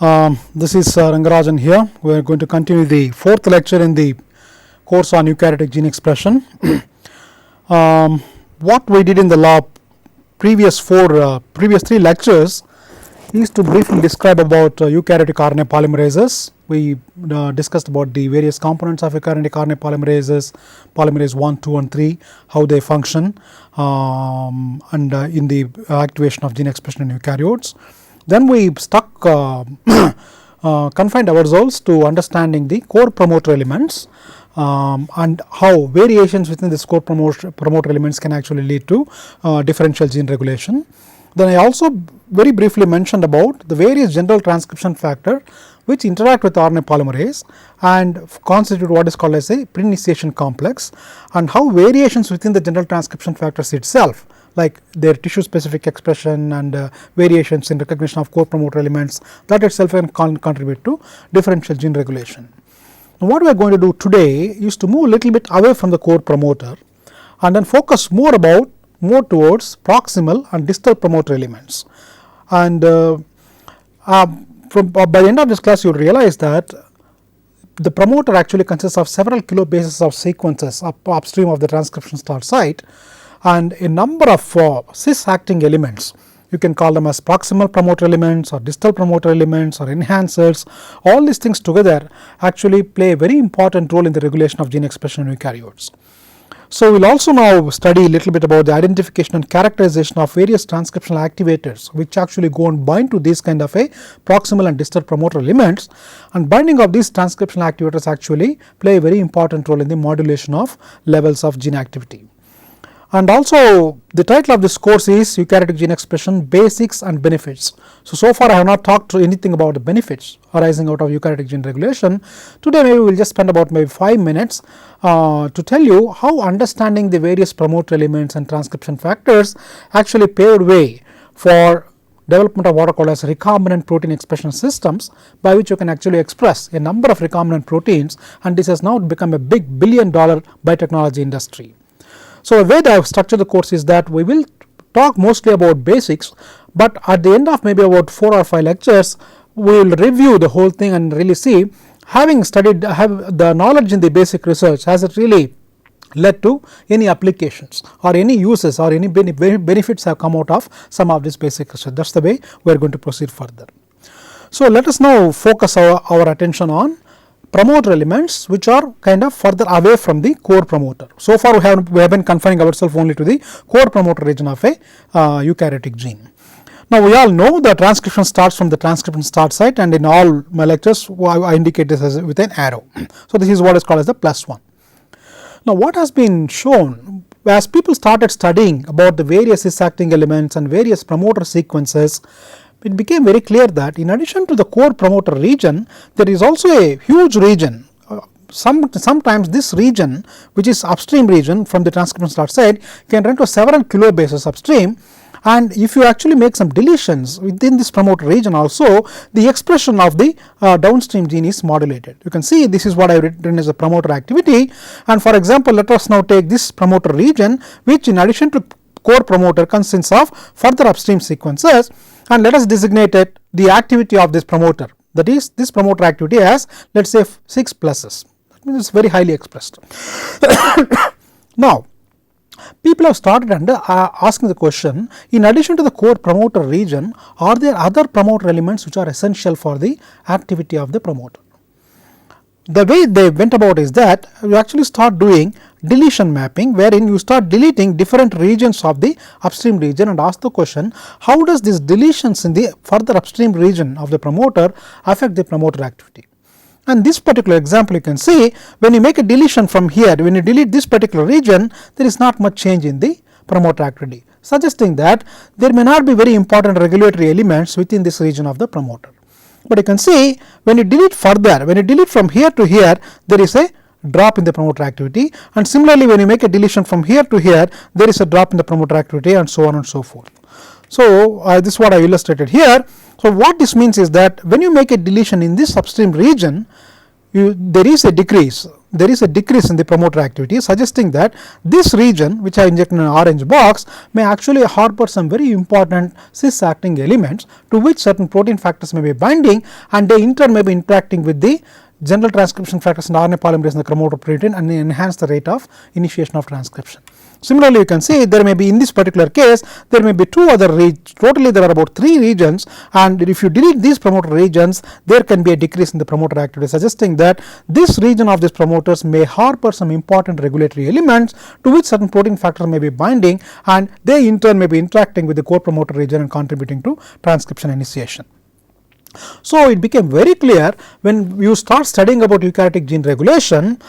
This is Rangarajan here. We are going to continue the fourth lecture in the course on eukaryotic gene expression. What we did in the previous three lectures is to briefly describe about eukaryotic RNA polymerases. We discussed about the various components of eukaryotic RNA polymerases, polymerase 1, 2 and 3, how they function and in the activation of gene expression in eukaryotes. Then we confined ourselves to understanding the core promoter elements and how variations within this core promoter elements can actually lead to differential gene regulation. Then I also very briefly mentioned about the various general transcription factor which interact with RNA polymerase and constitute what is called as a pre-initiation complex, and how variations within the general transcription factors itself, like their tissue specific expression and variations in recognition of core promoter elements, that itself can contribute to differential gene regulation. Now, what we are going to do today is to move a little bit away from the core promoter and then focus more towards proximal and distal promoter elements. And by the end of this class you will realize that the promoter actually consists of several kilobases of sequences upstream of the transcription start site, and a number of cis acting elements. You can call them as proximal promoter elements or distal promoter elements or enhancers. All these things together actually play a very important role in the regulation of gene expression in eukaryotes. So, we will also now study a little bit about the identification and characterization of various transcriptional activators which actually go and bind to these kind of a proximal and distal promoter elements, and binding of these transcriptional activators actually play a very important role in the modulation of levels of gene activity. And also the title of this course is Eukaryotic Gene Expression Basics and Benefits. So far I have not talked anything about the benefits arising out of eukaryotic gene regulation. Today maybe we will just spend about maybe 5 minutes to tell you how understanding the various promoter elements and transcription factors actually paved way for development of what are called as recombinant protein expression systems, by which you can actually express a number of recombinant proteins, and this has now become a big $1 billion biotechnology industry. So, the way that I have structured the course is that we will talk mostly about basics, but at the end of maybe about 4 or 5 lectures we will review the whole thing and really see, having studied the knowledge in the basic research, has it really led to any applications or any uses or any benefits have come out of some of this basic research. That is the way we are going to proceed further. So, let us now focus our attention on promoter elements which are kind of further away from the core promoter. So far we have been confining ourselves only to the core promoter region of a eukaryotic gene. Now, we all know the transcription starts from the transcription start site, and in all my lectures I indicate this as with an arrow. So, this is what is called as the +1. Now, what has been shown as people started studying about the various cis acting elements and various promoter sequences, it became very clear that in addition to the core promoter region, there is also a huge region. Sometimes this region, which is upstream region from the transcription start site, can run to several kilobases upstream, and if you actually make some deletions within this promoter region also, the expression of the downstream gene is modulated. You can see this is what I have written as a promoter activity, and for example let us now take this promoter region, which in addition to core promoter consists of further upstream sequences, and let us designate it the activity of this promoter, that is this promoter activity as let us say 6 pluses. That means it is very highly expressed. Now, people have started asking the question, in addition to the core promoter region, are there other promoter elements which are essential for the activity of the promoter? The way they went about is that you actually start doing deletion mapping, wherein you start deleting different regions of the upstream region and ask the question, how does these deletions in the further upstream region of the promoter affect the promoter activity? And this particular example you can see, when you make a deletion from here, when you delete this particular region, there is not much change in the promoter activity, suggesting that there may not be very important regulatory elements within this region of the promoter. But you can see when you delete further, when you delete from here to here, there is a drop in the promoter activity, and similarly when you make a deletion from here to here, there is a drop in the promoter activity, and so on and so forth. So, this is what I illustrated here. So, what this means is that when you make a deletion in this upstream region, there is a decrease there is a decrease in the promoter activity, suggesting that this region, which I inject in an orange box, may actually harbor some very important cis acting elements to which certain protein factors may be binding, and they in turn may be interacting with the general transcription factors and RNA polymerase in the chromotor protein and enhance the rate of initiation of transcription. Similarly, you can see there may be, in this particular case, there may be two other regions. Totally there are about 3 regions, and if you delete these promoter regions, there can be a decrease in the promoter activity, suggesting that this region of these promoters may harbor some important regulatory elements to which certain protein factors may be binding, and they in turn may be interacting with the core promoter region and contributing to transcription initiation. So it became very clear when you start studying about eukaryotic gene regulation.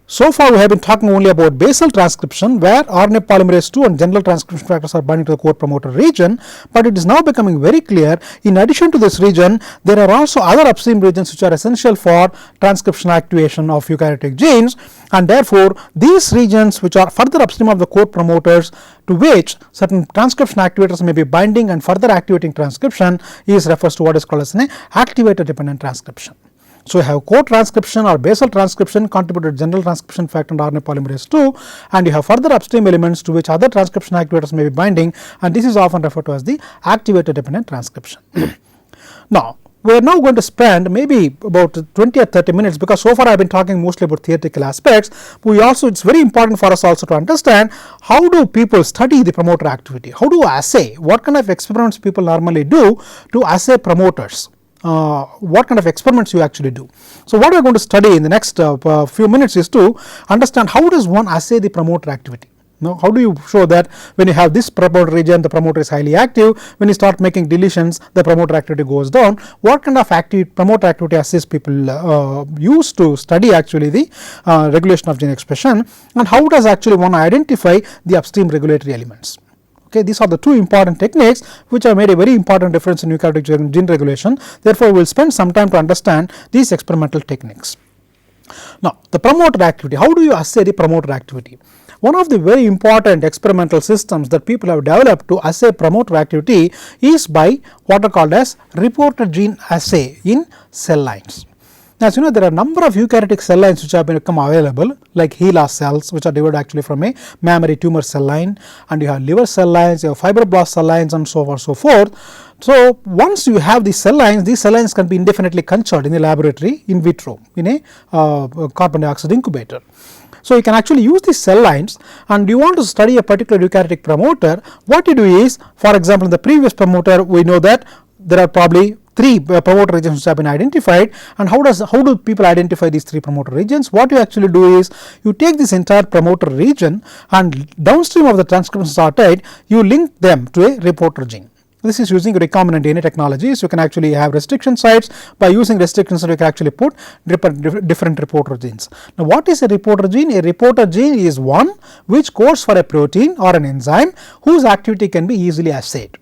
So far we have been talking only about basal transcription, where RNA polymerase II and general transcription factors are binding to the core promoter region, but it is now becoming very clear, in addition to this region, there are also other upstream regions which are essential for transcription activation of eukaryotic genes, and therefore these regions which are further upstream of the core promoters, to which certain transcription activators may be binding and further activating transcription, is refers to what is called as an activator dependent transcription. So, you have co-transcription or basal transcription contributed general transcription factor and RNA polymerase II, and you have further upstream elements to which other transcription activators may be binding, and this is often referred to as the activator dependent transcription. Now, we are now going to spend maybe about 20 or 30 minutes, because so far I have been talking mostly about theoretical aspects. We also, it is very important for us also to understand how do people study the promoter activity, how do assay, what kind of experiments people normally do to assay promoters. What kind of experiments you actually do. So, what we are going to study in the next few minutes is to understand how does one assay the promoter activity. Now, how do you show that when you have this promoter region, the promoter is highly active, when you start making deletions, the promoter activity goes down. What kind of promoter activity assays people use to study actually the regulation of gene expression, and how does actually one identify the upstream regulatory elements. Okay, these are the two important techniques which have made a very important difference in eukaryotic gene regulation. Therefore, we will spend some time to understand these experimental techniques. Now, the promoter activity, how do you assay the promoter activity? One of the very important experimental systems that people have developed to assay promoter activity is by what are called as reporter gene assay in cell lines. Now, as you know, there are a number of eukaryotic cell lines which have become available, like HeLa cells, which are derived actually from a mammary tumor cell line, and you have liver cell lines, you have fibroblast cell lines, and so on and so forth. So, once you have these cell lines can be indefinitely cultured in the laboratory in vitro in a carbon dioxide incubator. So, you can actually use these cell lines, and you want to study a particular eukaryotic promoter. What you do is, for example, in the previous promoter, we know that there are probably 3 promoter regions which have been identified, and how do people identify these 3 promoter regions? What you actually do is, you take this entire promoter region, and downstream of the transcription sorted, you link them to a reporter gene. This is using recombinant DNA technologies. You can actually have restriction sites. By using restriction sites, you can actually put different reporter genes. Now, what is a reporter gene? A reporter gene is one which codes for a protein or an enzyme whose activity can be easily assayed.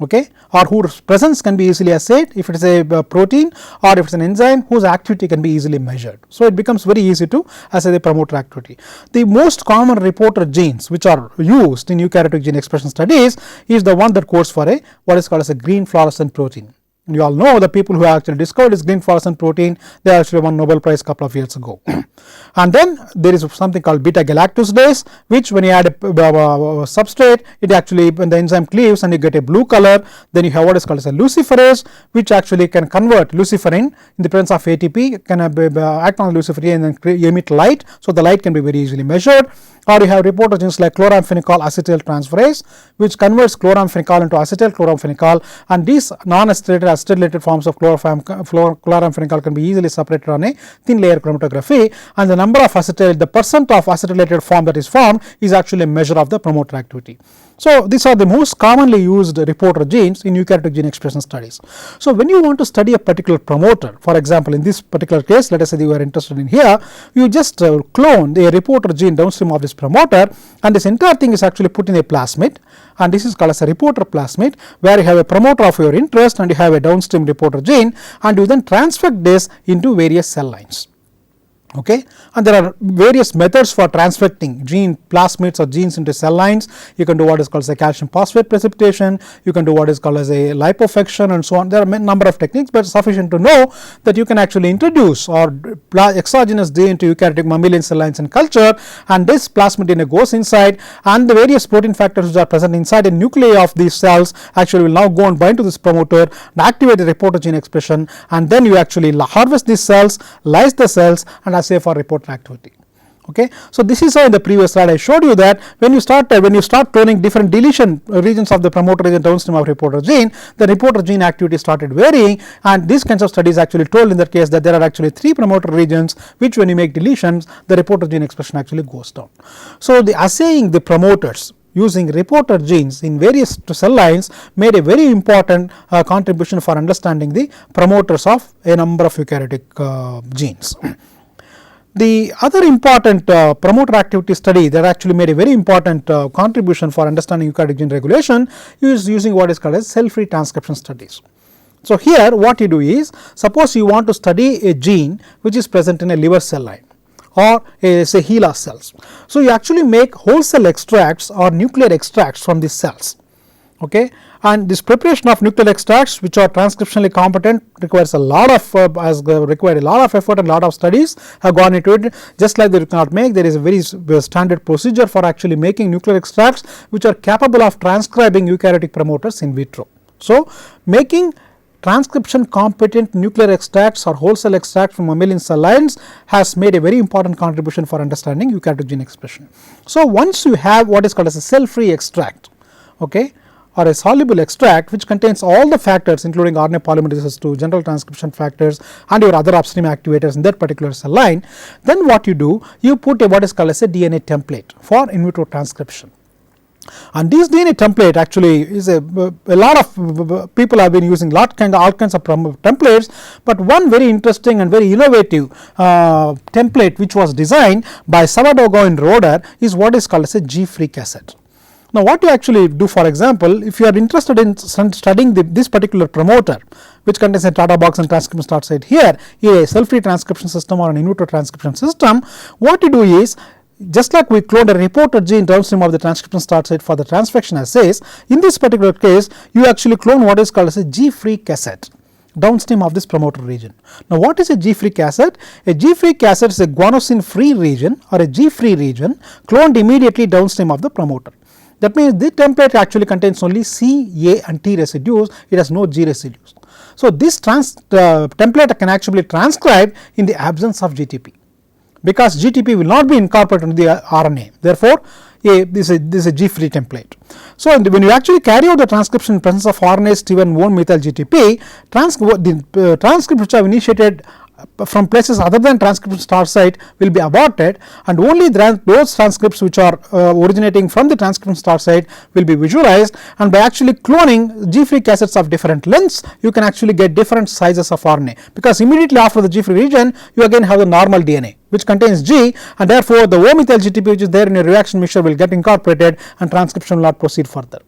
Okay, or whose presence can be easily assayed if it is a protein, or if it is an enzyme whose activity can be easily measured. So, it becomes very easy to assay the promoter activity. The most common reporter genes which are used in eukaryotic gene expression studies is the one that codes for a what is called as a green fluorescent protein. You all know the people who actually discovered this green fluorescent protein, they actually won Nobel Prize couple of years ago. And then there is something called beta galactosidase, which when you add a substrate, it actually, when the enzyme cleaves and you get a blue color, then you have what is called as a luciferase, which actually can convert luciferin in the presence of ATP, can act on luciferin and then emit light. So, the light can be very easily measured. Or you have reporter genes like chloramphenicol acetyl transferase, which converts chloramphenicol into acetyl chloramphenicol, and these non-acetylated forms of chloramphenicol can be easily separated on a thin layer chromatography, and the number of acetyl, the percent of acetylated form that is formed is actually a measure of the promoter activity. So, these are the most commonly used reporter genes in eukaryotic gene expression studies. So, when you want to study a particular promoter, for example, in this particular case, let us say you are interested in here, you just clone the reporter gene downstream of this promoter, and this entire thing is actually put in a plasmid, and this is called as a reporter plasmid, where you have a promoter of your interest and you have a downstream reporter gene, and you then transfect this into various cell lines. Okay, and there are various methods for transfecting gene plasmids or genes into cell lines. You can do what is called as a calcium phosphate precipitation, you can do what is called as a lipofection and so on. There are a number of techniques, but sufficient to know that you can actually introduce or exogenous DNA into eukaryotic mammalian cell lines in culture, and this plasmid DNA goes inside, and the various protein factors which are present inside the nuclei of these cells actually will now go and bind to this promoter and activate the reporter gene expression, and then you actually harvest these cells, lyse the cells, and assay for reporter activity. Okay. So, this is how in the previous slide I showed you that when you start cloning different deletion regions of the promoter region downstream of reporter gene, the reporter gene activity started varying, and these kinds of studies actually told in that case that there are actually 3 promoter regions which when you make deletions the reporter gene expression actually goes down. So, the assaying the promoters using reporter genes in various cell lines made a very important contribution for understanding the promoters of a number of eukaryotic genes. The other important promoter activity study that actually made a very important contribution for understanding eukaryotic gene regulation is using what is called as cell-free transcription studies. So, here what you do is, suppose you want to study a gene which is present in a liver cell line or say HeLa cells. So, you actually make whole cell extracts or nuclear extracts from these cells. Okay. And this preparation of nuclear extracts which are transcriptionally competent requires a lot of required a lot of effort and a lot of studies have gone into it. Just like they cannot make, there is a very standard procedure for actually making nuclear extracts which are capable of transcribing eukaryotic promoters in vitro. So, making transcription competent nuclear extracts or whole cell extracts from mammalian cell lines has made a very important contribution for understanding eukaryotic gene expression. So, once you have what is called as a cell free extract, okay, or a soluble extract which contains all the factors including RNA polymerases to general transcription factors and your other upstream activators in that particular cell line, then what you do, you put a what is called as a DNA template for in vitro transcription. And this DNA template actually is a lot of people have been using all kinds of templates, but one very interesting and very innovative template which was designed by Savadogo and Roeder is what is called as a G-free cassette. Now, what you actually do, for example, if you are interested in studying this particular promoter which contains a data box and transcription start site here, a cell-free transcription system or an in vitro transcription system, what you do is, just like we cloned a reporter gene downstream of the transcription start site for the transfection assays, in this particular case you actually clone what is called as a G-free cassette downstream of this promoter region. Now, what is a G-free cassette? A G-free cassette is a guanosine free region or a G-free region cloned immediately downstream of the promoter. That means this template actually contains only C, A and T residues, it has no G residues. So, this template can actually transcribe in the absence of GTP, because GTP will not be incorporated into the RNA. Therefore, this is a G-free template. So, when you actually carry out the transcription in presence of RNase T1 1 methyl GTP, the transcripts which have initiated from places other than transcription start site will be aborted, and only those transcripts which are originating from the transcription start site will be visualized, and by actually cloning G-free cassettes of different lengths you can actually get different sizes of RNA, because immediately after the G-free region you again have the normal DNA which contains G, and therefore the O-methyl GTP which is there in your reaction mixture will get incorporated and transcription will not proceed further.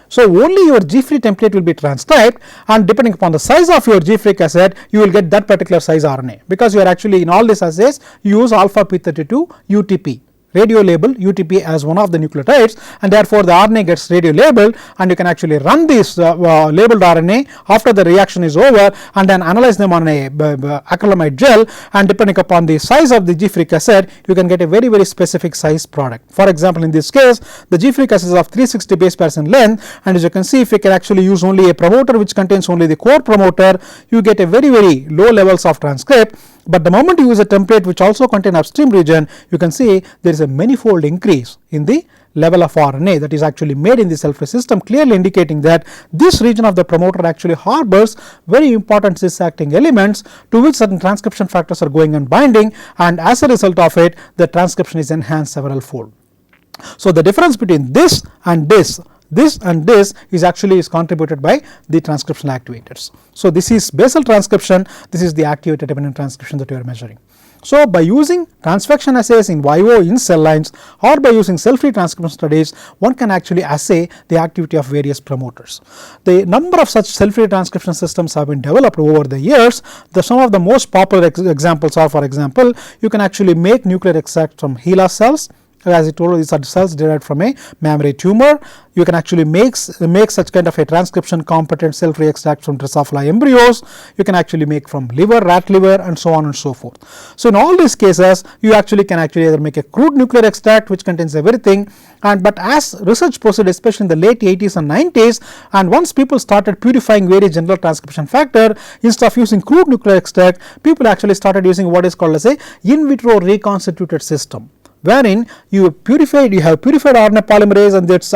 So, only your G-free template will be transcribed, and depending upon the size of your G-free cassette you will get that particular size RNA, because you are actually in all these assays you use alpha p32 UTP, radio label UTP as one of the nucleotides, and therefore the RNA gets radio labeled, and you can actually run this labeled RNA after the reaction is over and then analyze them on a acrylamide gel, and depending upon the size of the G-free cassette you can get a very specific size product. For example, in this case the G-free cassette is of 360 base pairs in length, and as you can see, if you can actually use only a promoter which contains only the core promoter, you get a very low levels of transcript. But the moment you use a template which also contain upstream region, you can see there is a manifold increase in the level of RNA that is actually made in the cell-free system, clearly indicating that this region of the promoter actually harbors very important cis-acting elements to which certain transcription factors are going and binding, and as a result of it the transcription is enhanced several fold. So, the difference between this and this is actually contributed by the transcriptional activators. So, this is basal transcription, this is the activator dependent transcription that you are measuring. So, by using transfection assays in vivo in cell lines or by using cell-free transcription studies, one can actually assay the activity of various promoters. The number of such cell-free transcription systems have been developed over the years. Some of the most popular examples are, for example, you can actually make nuclear extract from HeLa cells. As I told you, these are cells derived from a mammary tumor. You can actually make such kind of a transcription competent cell-free extract from Drosophila embryos. You can actually make from liver, rat liver, and so on and so forth. So, in all these cases, you actually can actually either make a crude nuclear extract which contains everything, but as research proceeded, especially in the late 80s and 90s, and once people started purifying various general transcription factor, instead of using crude nuclear extract, people actually started using what is called as a in vitro reconstituted system, wherein you have purified RNA polymerase and its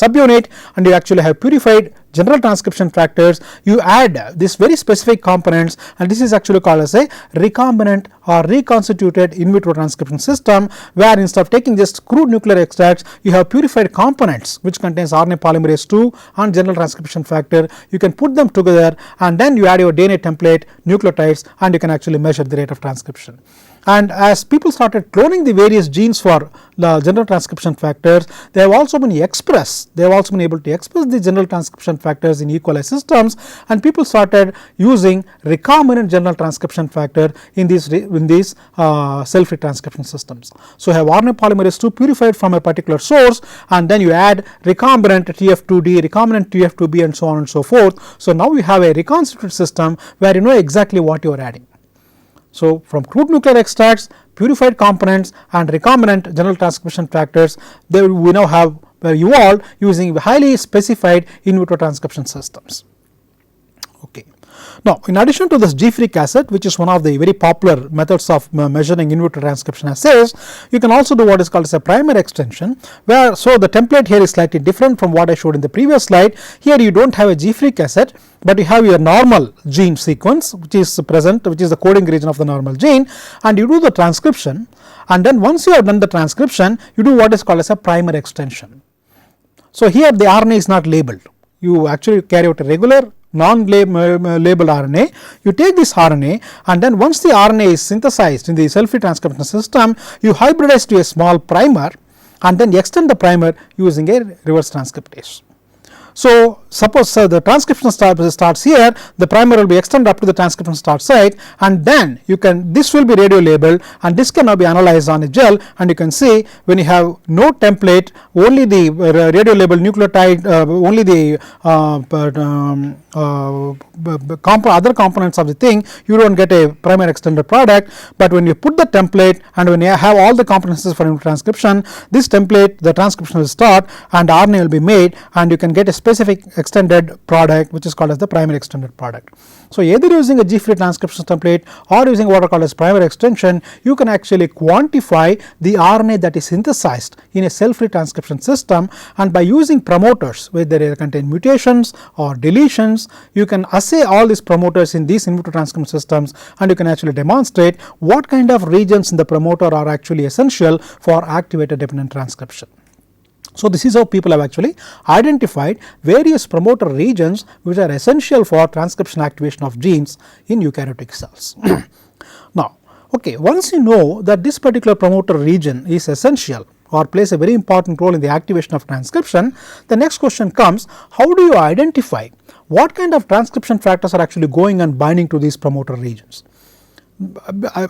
subunit, and you actually have purified general transcription factors. You add this very specific components, and this is actually called as a recombinant or reconstituted in vitro transcription system, where instead of taking just crude nuclear extracts, you have purified components which contains RNA polymerase 2 and general transcription factor. You can put them together, and then you add your DNA template, nucleotides, and you can actually measure the rate of transcription. And as people started cloning the various genes for the general transcription factors, they have also been able to express the general transcription factors in E. coli systems, and people started using recombinant general transcription factor in these cell-free transcription systems. So, you have RNA polymerase 2 purified from a particular source, and then you add recombinant TF2D, recombinant TF2B, and so on and so forth. So, now you have a reconstituted system where you know exactly what you are adding. So, from crude nuclear extracts, purified components, and recombinant general transcription factors, we now have evolved using highly specified in vitro transcription systems. Okay. Now, in addition to this G-freak acid, which is one of the very popular methods of measuring in vitro transcription assays, you can also do what is called as a primer extension, where so the template here is slightly different from what I showed in the previous slide. Here you do not have a G-freak acid, but you have your normal gene sequence which is present, which is the coding region of the normal gene, and you do the transcription, and then once you have done the transcription, you do what is called as a primer extension. So, here the RNA is not labeled. You actually carry out a regular non-labeled RNA. You take this RNA, and then once the RNA is synthesized in the cell-free transcription system, you hybridize to a small primer, and then extend the primer using a reverse transcriptase. So, suppose the transcription starts here, the primer will be extended up to the transcription start site, and then this will be radio labeled, and this can now be analyzed on a gel, and you can see when you have no template, only the radio labeled nucleotide, only the other components of the thing, you do not get a primer extended product. But when you put the template and when you have all the components for transcription, this template, the transcription will start and RNA will be made, and you can get a specific extended product which is called as the primer extended product. So, either using a G-free transcription template or using what are called as primer extension, you can actually quantify the RNA that is synthesized in a cell-free transcription system, and by using promoters whether they contain mutations or deletions, you can assay all these promoters in these in vitro transcription systems, and you can actually demonstrate what kind of regions in the promoter are actually essential for activator dependent transcription. So, this is how people have actually identified various promoter regions which are essential for transcription activation of genes in eukaryotic cells. Now, okay, once you know that this particular promoter region is essential or plays a very important role in the activation of transcription, the next question comes, how do you identify what kind of transcription factors are actually going and binding to these promoter regions?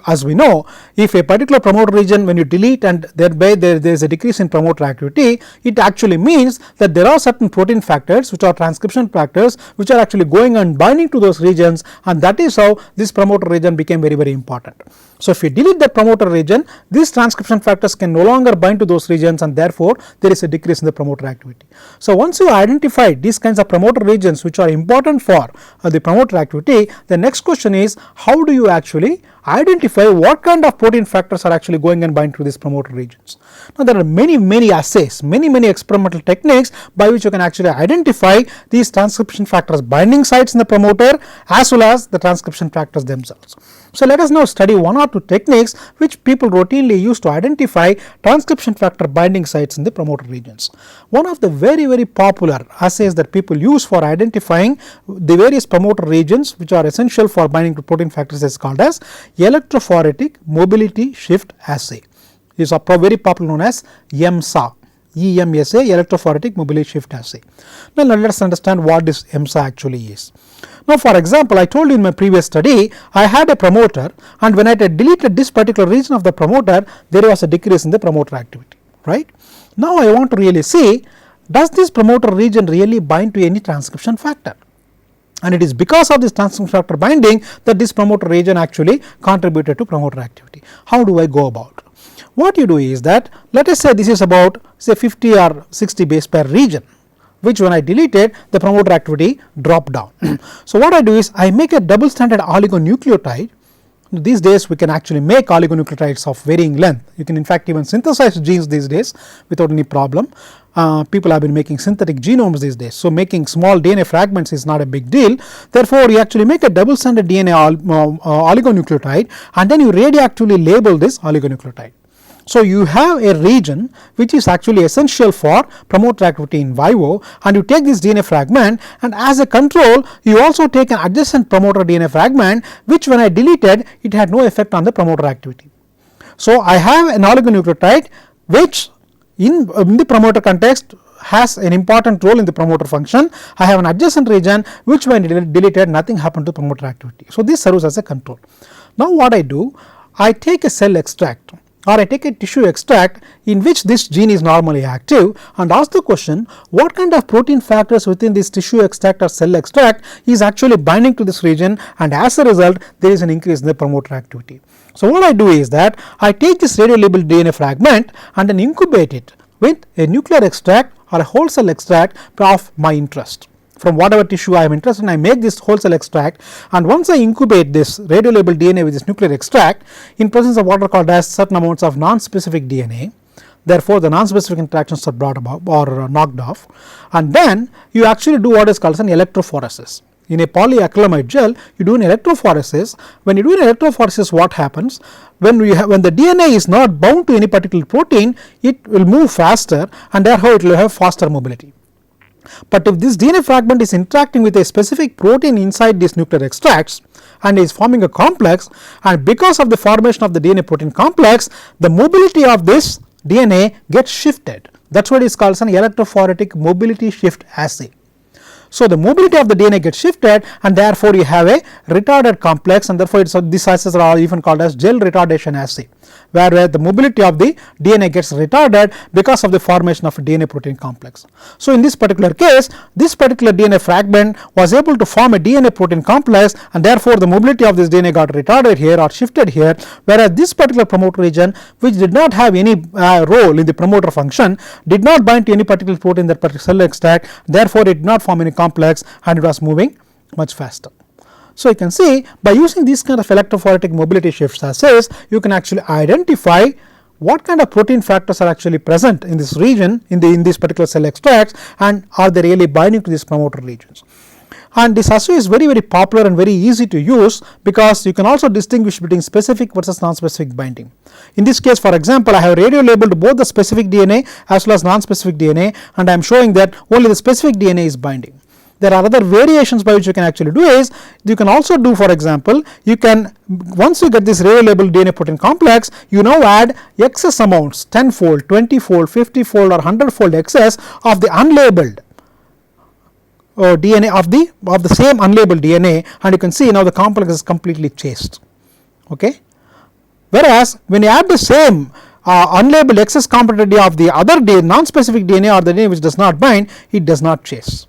As we know, if a particular promoter region, when you delete and thereby there is a decrease in promoter activity, it actually means that there are certain protein factors which are transcription factors which are actually going and binding to those regions, and that is how this promoter region became very, very important. So, if you delete that promoter region, these transcription factors can no longer bind to those regions, and therefore there is a decrease in the promoter activity. So, once you identify these kinds of promoter regions which are important for the promoter activity, the next question is, how do you actually identify what kind of protein factors are actually going and bind to these promoter regions? Now, there are many assays, many experimental techniques by which you can actually identify these transcription factors binding sites in the promoter as well as the transcription factors themselves. So, let us now study one or two techniques which people routinely use to identify transcription factor binding sites in the promoter regions. One of the very popular assays that people use for identifying the various promoter regions which are essential for binding to protein factors is called as Electrophoretic Mobility Shift Assay. It is very popular known as EMSA. EMSA, Electrophoretic Mobility Shift Assay. Now let us understand what this EMSA actually is. Now for example, I told you in my previous study, I had a promoter, and when I had deleted this particular region of the promoter, there was a decrease in the promoter activity, right. Now I want to really see, does this promoter region really bind to any transcription factor? And it is because of this transcription factor binding that this promoter region actually contributed to promoter activity. How do I go about? What you do is that, let us say this is about say 50 or 60 base pair region, which when I deleted, the promoter activity dropped down. So what I do is I make a double stranded oligonucleotide. These days we can actually make oligonucleotides of varying length. You can in fact even synthesize genes these days without any problem. People have been making synthetic genomes these days. So making small DNA fragments is not a big deal. Therefore you actually make a double stranded DNA oligonucleotide, and then you radioactively label this oligonucleotide. So you have a region which is actually essential for promoter activity in vivo, and you take this DNA fragment, and as a control you also take an adjacent promoter DNA fragment, which when I deleted, it had no effect on the promoter activity. So I have an oligonucleotide which in the promoter context has an important role in the promoter function. I have an adjacent region which when deleted, nothing happened to promoter activity. So this serves as a control. Now what I do, I take a cell extract, or I take a tissue extract in which this gene is normally active, and ask the question, what kind of protein factors within this tissue extract or cell extract is actually binding to this region, and as a result there is an increase in the promoter activity. So what I do is that I take this radio-labeled DNA fragment and then incubate it with a nuclear extract or a whole cell extract of my interest. From whatever tissue I am interested in, I make this whole cell extract, and once I incubate this radio-labeled DNA with this nuclear extract in presence of what are called as certain amounts of non-specific DNA, therefore the non-specific interactions are brought about or knocked off, and then you actually do what is called an electrophoresis. In a polyacrylamide gel, you do an electrophoresis. When you do an electrophoresis, what happens? When the DNA is not bound to any particular protein, it will move faster, and therefore it will have faster mobility. But if this DNA fragment is interacting with a specific protein inside these nuclear extracts and is forming a complex, and because of the formation of the DNA protein complex, the mobility of this DNA gets shifted. That is what is called an electrophoretic mobility shift assay. So the mobility of the DNA gets shifted, and therefore you have a retarded complex, and therefore these assays are even called as gel retardation assay, where the mobility of the DNA gets retarded because of the formation of a DNA protein complex. So in this particular case, this particular DNA fragment was able to form a DNA protein complex, and therefore the mobility of this DNA got retarded here or shifted here, whereas this particular promoter region, which did not have any role in the promoter function, did not bind to any particular protein in that particular cell extract, therefore it did not form any complex, and it was moving much faster. So you can see, by using these kind of electrophoretic mobility shifts assays, you can actually identify what kind of protein factors are actually present in this region, in these particular cell extracts, and are they really binding to these promoter regions. And this assay is very popular and very easy to use, because you can also distinguish between specific versus non-specific binding. In this case, for example, I have radio labeled both the specific DNA as well as non-specific DNA, and I am showing that only the specific DNA is binding. There are other variations by which you can actually do is, you can also do, for example, you can, once you get this radio labeled DNA protein complex, you now add excess amounts, 10-fold, 20-fold, 50-fold or 100-fold excess of the unlabeled DNA of the same unlabeled DNA, and you can see now the complex is completely chased. Okay. Whereas when you add the same unlabeled excess component of the other non-specific DNA, or the DNA which does not bind, it does not chase.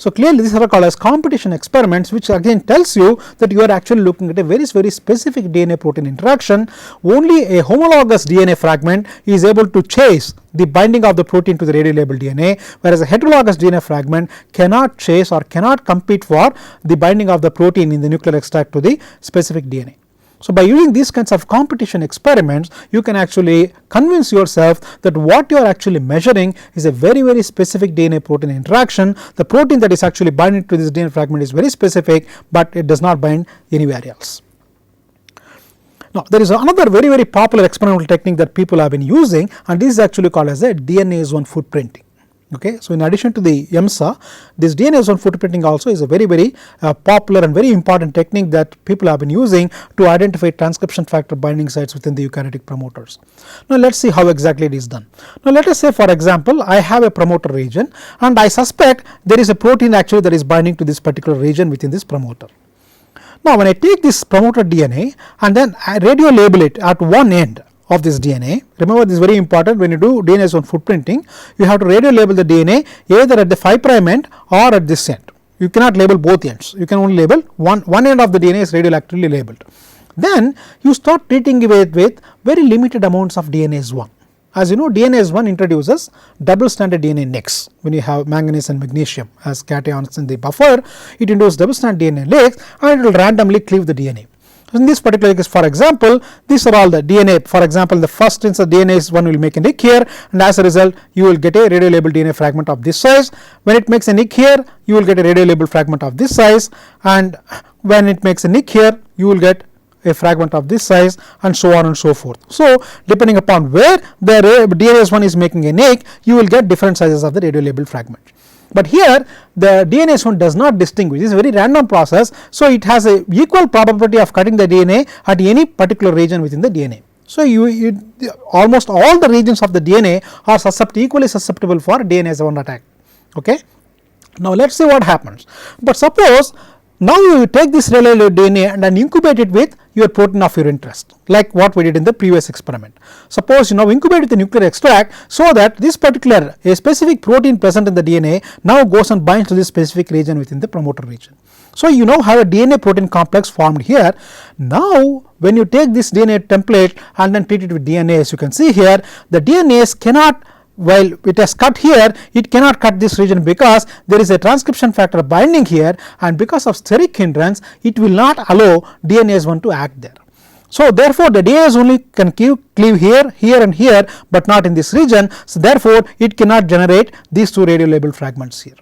So clearly these are called as competition experiments, which again tells you that you are actually looking at a very specific DNA protein interaction. Only a homologous DNA fragment is able to chase the binding of the protein to the radio labeled DNA, whereas a heterologous DNA fragment cannot chase or cannot compete for the binding of the protein in the nuclear extract to the specific DNA. So by using these kinds of competition experiments, you can actually convince yourself that what you are actually measuring is a very specific DNA protein interaction. The protein that is actually binding to this DNA fragment is very specific, but it does not bind anywhere else. Now there is another very popular experimental technique that people have been using, and this is actually called as a DNase I footprinting. Okay. So, in addition to the EMSA, this DNase1 footprinting also is a very popular and very important technique that people have been using to identify transcription factor binding sites within the eukaryotic promoters. Now, let us see how exactly it is done. Now, let us say for example, I have a promoter region and I suspect there is a protein actually that is binding to this particular region within this promoter. Now, when I take this promoter DNA and then I radio label it at one end of this DNA, remember this is very important. When you do DNase1 footprinting, you have to radio label the DNA either at the 5' end or at this end. You cannot label both ends, you can only label one end of the DNA is radioactively labeled. Then you start treating it with very limited amounts of DNase1. As you know, DNase1 introduces double stranded DNA nicks. When you have manganese and magnesium as cations in the buffer, it introduces double stranded DNA nicks and it will randomly cleave the DNA. In this particular case, for example, these are all the DNA. For example, the first instance DNase1 will make a nick here, and as a result you will get a radio labeled DNA fragment of this size. When it makes a nick here, you will get a radio labeled fragment of this size, and when it makes a nick here, you will get a fragment of this size, and so on and so forth. So, depending upon where the DNase1 is making a nick, you will get different sizes of the radio labeled fragment. But here the DNase1 does not distinguish, it is a very random process. So, it has a equal probability of cutting the DNA at any particular region within the DNA. So, almost all the regions of the DNA are equally susceptible for DNase1 attack. Okay. Now, let us see what happens. But suppose now you take this related DNA and then incubate it with your protein of your interest, like what we did in the previous experiment. Suppose you now incubate with the nuclear extract, so that this particular a specific protein present in the DNA now goes and binds to this specific region within the promoter region. So, you now have a DNA protein complex formed here. Now, when you take this DNA template and then treat it with DNA, as you can see here, the DNase cannot, while it has cut here, it cannot cut this region because there is a transcription factor binding here, and because of steric hindrance it will not allow DNase1 to act there. So, therefore, the DNase only can cleave here, here and here, but not in this region. So, therefore, it cannot generate these two radio labeled fragments here.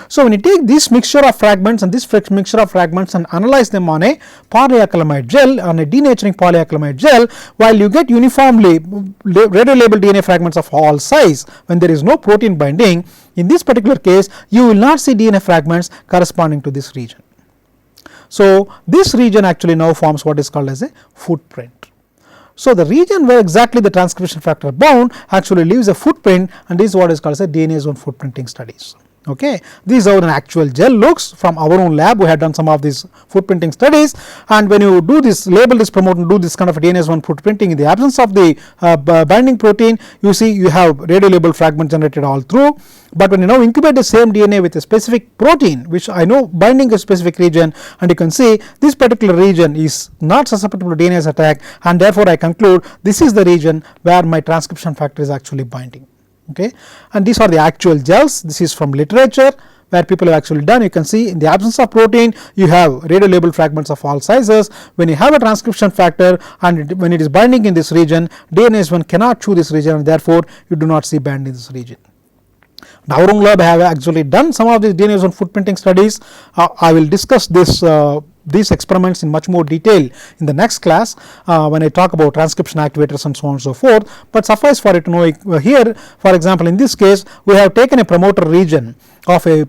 So, when you take this mixture of fragments and this mixture of fragments and analyze them on a polyacrylamide gel, on a denaturing polyacrylamide gel, while you get uniformly radio labeled DNA fragments of all size when there is no protein binding, in this particular case you will not see DNA fragments corresponding to this region. So, this region actually now forms what is called as a footprint. So, the region where exactly the transcription factor bound actually leaves a footprint, and this is what is called as a DNase1 footprinting studies. Okay. This is how an actual gel looks from our own lab. We have done some of these footprinting studies, and when you do this, label this promoter and do this kind of DNase1 footprinting in the absence of the binding protein, you see you have radio labeled fragment generated all through. But when you now incubate the same DNA with a specific protein, which I know binding a specific region, and you can see this particular region is not susceptible to DNase attack, and therefore I conclude this is the region where my transcription factor is actually binding. Okay. And these are the actual gels. This is from literature where people have actually done. You can see in the absence of protein you have radio labeled fragments of all sizes. When you have a transcription factor and when it is binding in this region, DNase1 cannot chew this region, and therefore you do not see band in this region. Now, our own lab have actually done some of these DNase1 footprinting studies. I will discuss these experiments in much more detail in the next class when I talk about transcription activators and so on and so forth. But suffice for it to know here, for example, in this case we have taken a promoter region of a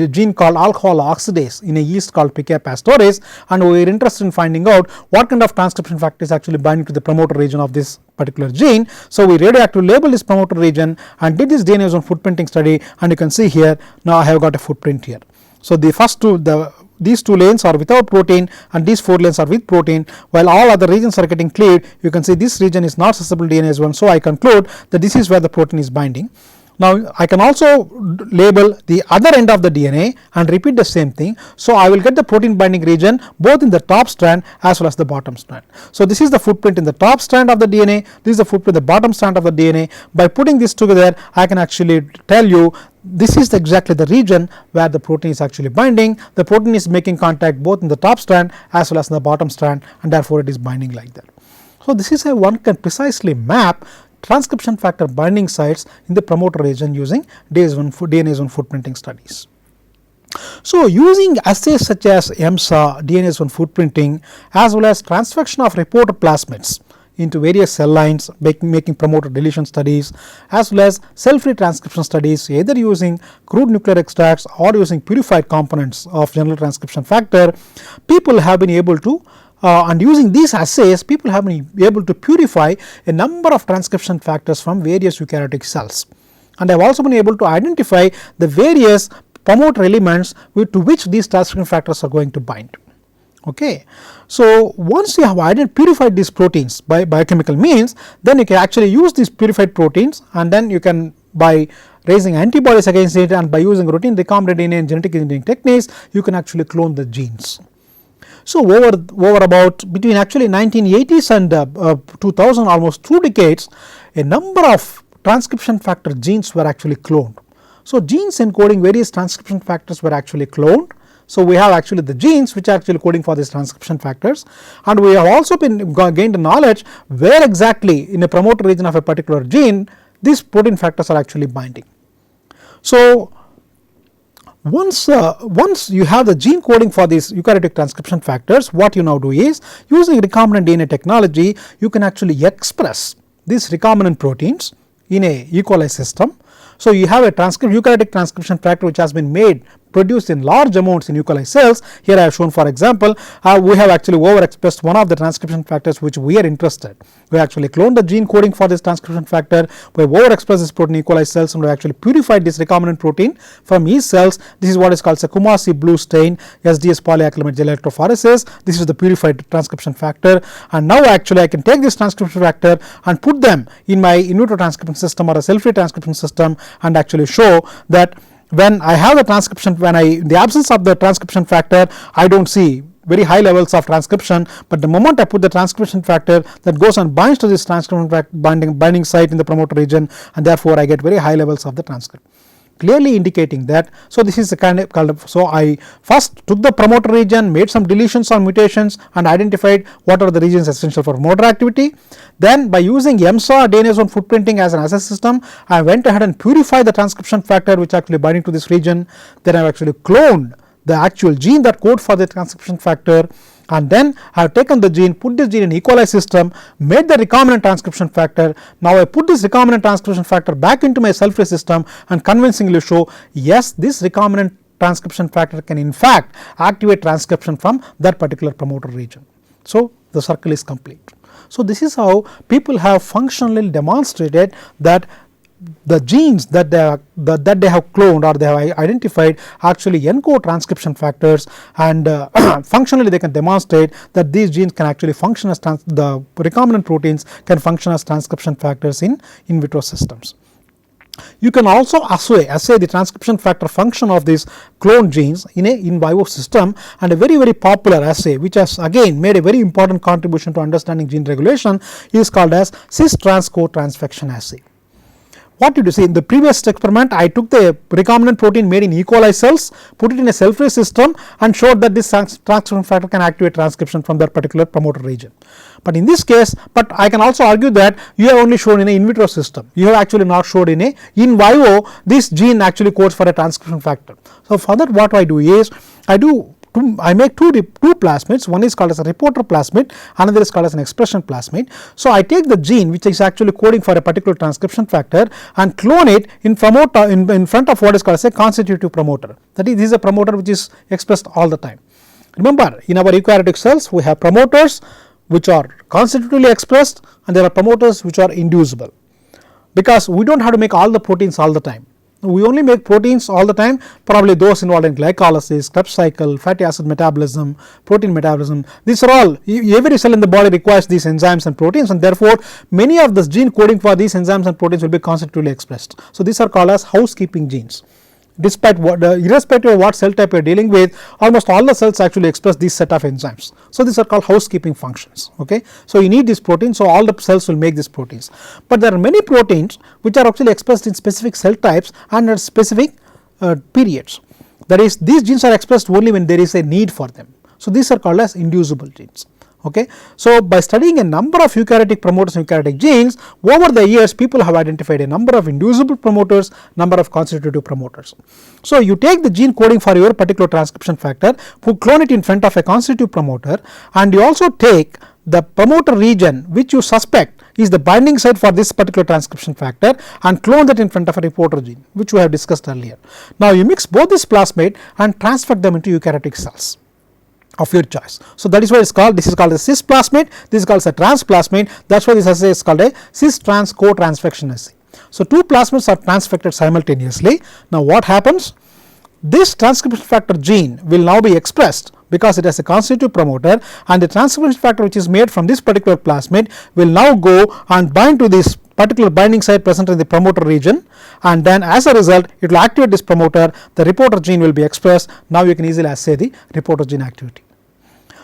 gene called alcohol oxidase in a yeast called Pichia pastores, and we are interested in finding out what kind of transcription factor is actually binding to the promoter region of this particular gene. So, we radioactively label this promoter region and did this DNase1 footprinting study, and you can see here now I have got a footprint here. So, the first two, these two lanes are without protein and these 4 lanes are with protein, while all other regions are getting cleaved. You can see this region is not susceptible to DNase1. So, I conclude that this is where the protein is binding. Now, I can also label the other end of the DNA and repeat the same thing. So, I will get the protein binding region both in the top strand as well as the bottom strand. So, this is the footprint in the top strand of the DNA, this is the footprint in the bottom strand of the DNA. By putting this together, I can actually tell you this is exactly the region where the protein is actually binding. The protein is making contact both in the top strand as well as in the bottom strand, and therefore it is binding like that. So, this is how one can precisely map transcription factor binding sites in the promoter region using DNase1 footprinting studies. So, using assays such as EMSA, DNase1 footprinting as well as transfection of reporter plasmids into various cell lines, making promoter deletion studies, as well as cell-free transcription studies, either using crude nuclear extracts or using purified components of general transcription factor. People have been able to and using these assays, people have been able to purify a number of transcription factors from various eukaryotic cells, and have also been able to identify the various promoter elements to which these transcription factors are going to bind. Okay. So, once you have purified these proteins by biochemical means, then you can actually use these purified proteins, and then you can, by raising antibodies against it and by using routine recombinant DNA and genetic engineering techniques, you can actually clone the genes. So, over about between actually 1980s and 2000, almost 2 decades, a number of transcription factor genes were actually cloned. So, genes encoding various transcription factors were actually cloned. So, we have actually the genes which are actually coding for these transcription factors, and we have also been gained the knowledge where exactly in a promoter region of a particular gene these protein factors are actually binding. So, once you have the gene coding for these eukaryotic transcription factors, what you now do is, using recombinant DNA technology, you can actually express these recombinant proteins in a E. coli system. So, you have a eukaryotic transcription factor which has been produced in large amounts in E. coli cells. Here I have shown, for example, we have actually overexpressed one of the transcription factors which we are interested. We actually cloned the gene coding for this transcription factor, we have overexpressed this protein in E. coli cells, and we actually purified this recombinant protein from E cells. This is what is called a Kumasi blue stain SDS polyacrylamide gel electrophoresis. This is the purified transcription factor, and now actually I can take this transcription factor and put them in my in vitro transcription system or a cell-free transcription system, and actually show that when I have the transcription, in the absence of the transcription factor, I do not see very high levels of transcription, but the moment I put the transcription factor, that goes and binds to this transcription binding site in the promoter region, and therefore I get very high levels of the transcript, clearly indicating that. So, this is the kind of so I first took the promoter region, made some deletions or mutations, and identified what are the regions essential for promoter activity. Then by using EMSA DNA zone footprinting as an assay system, I went ahead and purified the transcription factor which actually binding to this region. Then I have actually cloned the actual gene that code for the transcription factor, and then I have taken the gene, put this gene in E. coli system, made the recombinant transcription factor. Now I put this recombinant transcription factor back into my cell-free system and convincingly show, yes, this recombinant transcription factor can in fact activate transcription from that particular promoter region. So, the circle is complete. So, this is how people have functionally demonstrated that the genes that they have cloned or they have identified actually encode transcription factors, and functionally they can demonstrate that these genes can actually function as the recombinant proteins can function as transcription factors in vitro systems. You can also assay the transcription factor function of these cloned genes in a in vivo system, and a very popular assay which has again made a very important contribution to understanding gene regulation is called as cis-trans co-transfection assay. What did you see in the previous experiment? I took the recombinant protein made in E. coli cells, put it in a cell-free system, and showed that this transcription factor can activate transcription from that particular promoter region. But in this case, but I can also argue that you have only shown in a in vitro system. You have actually not showed in a in vivo this gene actually codes for a transcription factor. So for that, what I do is I make two plasmids. One is called as a reporter plasmid, another is called as an expression plasmid. So I take the gene which is actually coding for a particular transcription factor and clone it in front of what is called as a constitutive promoter. That is, this is a promoter which is expressed all the time. Remember, in our eukaryotic cells we have promoters which are constitutively expressed, and there are promoters which are inducible, because we do not have to make all the proteins all the time. We only make proteins all the time, probably those involved in glycolysis, Krebs cycle, fatty acid metabolism, protein metabolism. These are all, every cell in the body requires these enzymes and proteins, and therefore many of the gene coding for these enzymes and proteins will be constitutively expressed. So these are called as housekeeping genes. Despite irrespective of what cell type you are dealing with, almost all the cells actually express this set of enzymes. So these are called housekeeping functions. Okay, so you need this protein, so all the cells will make these proteins. But there are many proteins which are actually expressed in specific cell types and at specific periods. That is, these genes are expressed only when there is a need for them. So these are called as inducible genes. Okay. So by studying a number of eukaryotic promoters and eukaryotic genes, over the years people have identified a number of inducible promoters, number of constitutive promoters. So you take the gene coding for your particular transcription factor, clone it in front of a constitutive promoter, and you also take the promoter region which you suspect is the binding site for this particular transcription factor and clone that in front of a reporter gene, which we have discussed earlier. Now you mix both this plasmid and transfer them into eukaryotic cells of your choice. So that is what it's called. This is called a cis plasmid, this is called a trans plasmid. That's why this assay is called a cis trans co-transfection assay. So two plasmids are transfected simultaneously. Now what happens? This transcription factor gene will now be expressed because it has a constitutive promoter, and the transcription factor which is made from this particular plasmid will now go and bind to this particular binding site present in the promoter region, and then as a result it will activate this promoter, the reporter gene will be expressed. Now you can easily assay the reporter gene activity.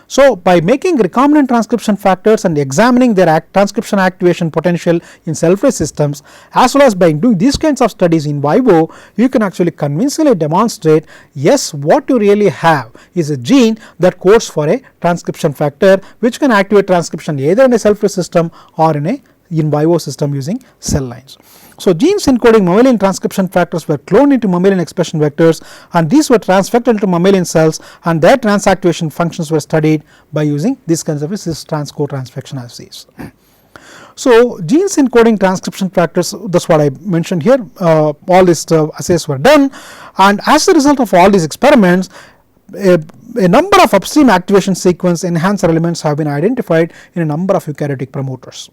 So by making recombinant transcription factors and examining their transcription activation potential in cell-free systems, as well as by doing these kinds of studies in vivo, you can actually convincingly demonstrate, yes, what you really have is a gene that codes for a transcription factor which can activate transcription either in a cell-free system or in a in vivo system using cell lines. So genes encoding mammalian transcription factors were cloned into mammalian expression vectors, and these were transfected into mammalian cells, and their transactivation functions were studied by using these kinds of cis trans co-transfection assays. So genes encoding transcription factors, that's what I mentioned here, all these assays were done, and as a result of all these experiments, a number of upstream activation sequence enhancer elements have been identified in a number of eukaryotic promoters.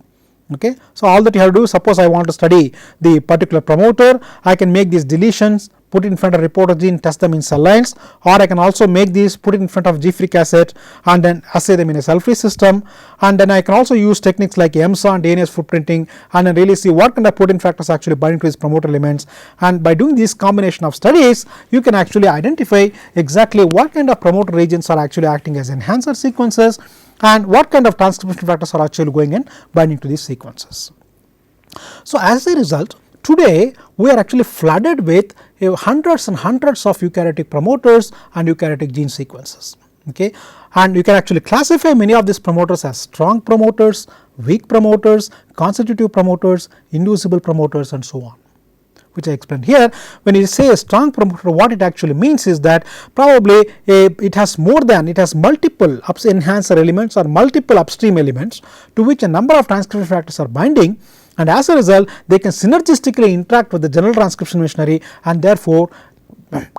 Okay. So all that you have to do, suppose I want to study the particular promoter, I can make these deletions, put it in front of reporter gene, test them in cell lines, or I can also make these, put it in front of G-free cassette and then assay them in a cell-free system, and then I can also use techniques like EMSA and DNase footprinting and then really see what kind of protein factors actually bind to these promoter elements, and by doing this combination of studies you can actually identify exactly what kind of promoter regions are actually acting as enhancer sequences and what kind of transcription factors are actually going and binding to these sequences. So as a result, today we are actually flooded with hundreds and hundreds of eukaryotic promoters and eukaryotic gene sequences. Okay, and you can actually classify many of these promoters as strong promoters, weak promoters, constitutive promoters, inducible promoters, and so on, which I explained here. When you say a strong promoter, what it actually means is that probably it has multiple enhancer elements or multiple upstream elements to which a number of transcription factors are binding, and as a result they can synergistically interact with the general transcription machinery and therefore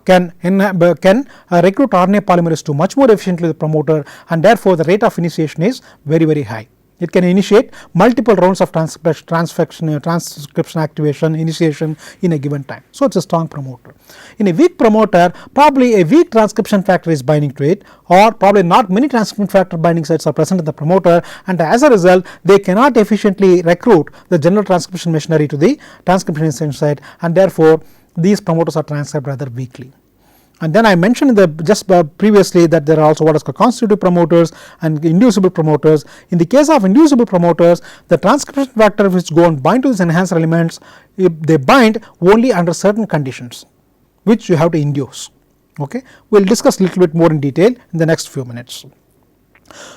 can recruit RNA polymerase II much more efficiently the promoter, and therefore the rate of initiation is very, very high. It can initiate multiple rounds of transcription activation initiation in a given time. So it is a strong promoter. In a weak promoter, probably a weak transcription factor is binding to it, or probably not many transcription factor binding sites are present in the promoter, and as a result they cannot efficiently recruit the general transcription machinery to the transcription initiation site, and therefore these promoters are transcribed rather weakly. And then I mentioned in the just previously that there are also what is called constitutive promoters and inducible promoters. In the case of inducible promoters, the transcription factor which go and bind to these enhancer elements, they bind only under certain conditions which you have to induce. Okay, we will discuss a little bit more in detail in the next few minutes.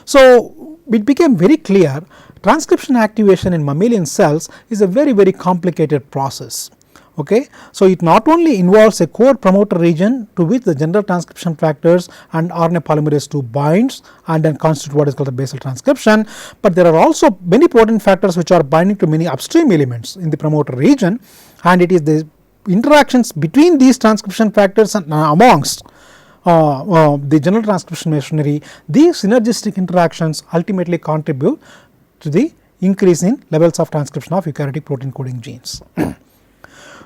So it became very clear transcription activation in mammalian cells is a very, very complicated process. Okay. So it not only involves a core promoter region to which the general transcription factors and RNA polymerase II binds and then constitute what is called the basal transcription, but there are also many protein factors which are binding to many upstream elements in the promoter region, and it is the interactions between these transcription factors and amongst the general transcription machinery, these synergistic interactions ultimately contribute to the increase in levels of transcription of eukaryotic protein coding genes.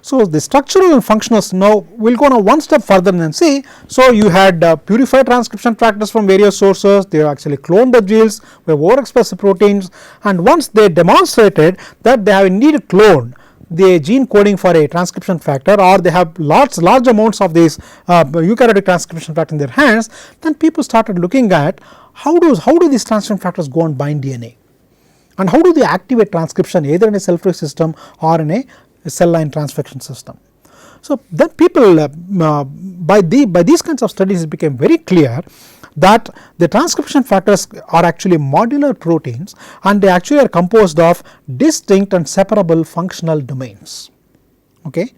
So the structural and functional, now we will go one step further and see. So you had purified transcription factors from various sources, they have actually cloned the genes, we have overexpressed the proteins, and once they demonstrated that they have indeed cloned the gene coding for a transcription factor, or they have large amounts of these eukaryotic transcription factor in their hands, then people started looking at how do these transcription factors go and bind DNA, and how do they activate transcription either in a cell-free system or in a cell line transfection system. So then people by these kinds of studies it became very clear that the transcription factors are actually modular proteins, and they actually are composed of distinct and separable functional domains. Okay.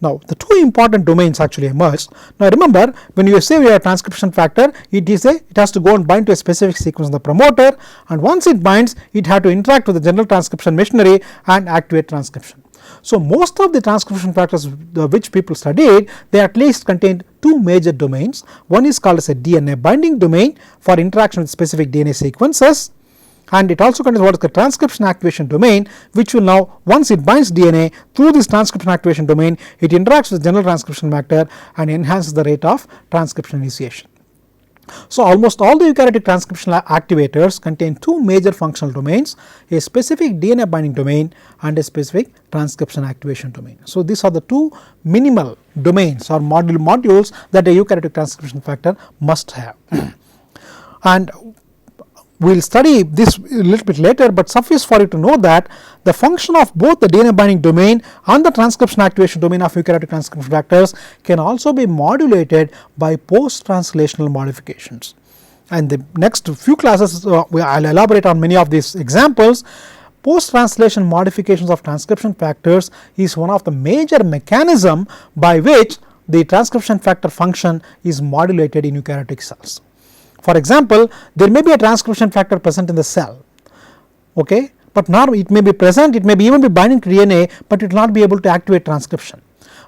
Now, the two important domains actually emerged. Now, remember, when you say we have a transcription factor, it has to go and bind to a specific sequence of the promoter, and once it binds, it has to interact with the general transcription machinery and activate transcription. So, most of the transcription factors which people studied, they at least contained two major domains. One is called as a DNA binding domain for interaction with specific DNA sequences, and it also contains what is the transcription activation domain, which will now, once it binds DNA through this transcription activation domain, it interacts with general transcription factor and enhances the rate of transcription initiation. So, almost all the eukaryotic transcription activators contain two major functional domains, a specific DNA binding domain and a specific transcription activation domain. So, these are the two minimal domains or modules that a eukaryotic transcription factor must have. And we will study this a little bit later, but suffice for you to know that the function of both the DNA binding domain and the transcription activation domain of eukaryotic transcription factors can also be modulated by post-translational modifications. And the next few classes I will elaborate on many of these examples. Post-translation modifications of transcription factors is one of the major mechanism by which the transcription factor function is modulated in eukaryotic cells. For example, there may be a transcription factor present in the cell, okay, but now it may be present, it may be even be binding to DNA, but it will not be able to activate transcription.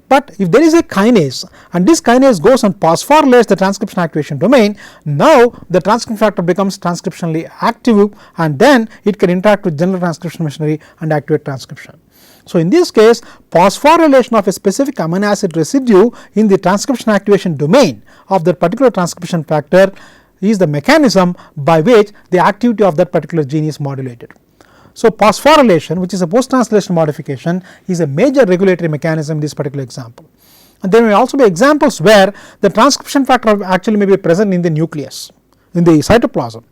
But if there is a kinase and this kinase goes and phosphorylates the transcription activation domain, now the transcription factor becomes transcriptionally active, and then it can interact with general transcription machinery and activate transcription. So, in this case, phosphorylation of a specific amino acid residue in the transcription activation domain of that particular transcription factor is the mechanism by which the activity of that particular gene is modulated. So, phosphorylation, which is a post-translational modification, is a major regulatory mechanism in this particular example. And there may also be examples where the transcription factor actually may be present in the nucleus, in the cytoplasm,